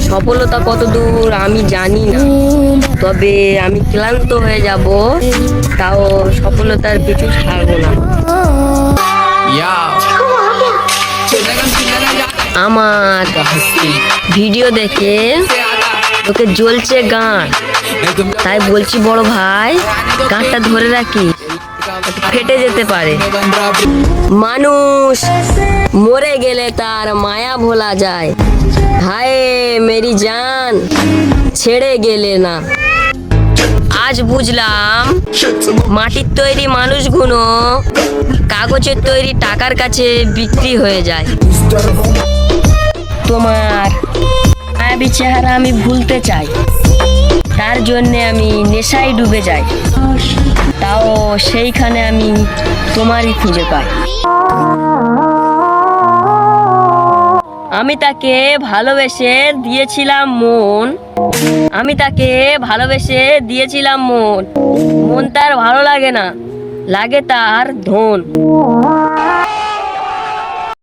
সফলতা কত দূর আমি জানি না, তবে আমি ক্লান্ত হয়ে যাব, তাও সফলতার পিছু ছাড়বো না। আমার ভিডিও দেখে তোকে জ্বলছে গান, তাই বলছি বড় ভাই, গানটা ধরে রাখি, ফেটে যেতে পারে। মানুষ মরে গেলে তার মায়া ভোলা যায়, হায় মেরি জান ছেড়ে গেলে না। আজ বুঝলাম মাটির তৈরি মানুষগুলো কাগজের তৈরি টাকার কাছে বিক্রি হয়ে যায়। তোমার মায়াবী চেহারা আমি ভুলতে চাই, তার জন্যে আমি নেশায় ডুবে যাই, তাও সেইখানে আমি তোমারই খুঁজে পাই। আমি তাকে ভালোবেসে দিয়েছিলাম মন, আমি তাকে ভালোবেসে দিয়েছিলাম মন, মন তার ভালো লাগে না, লাগে তার ধন।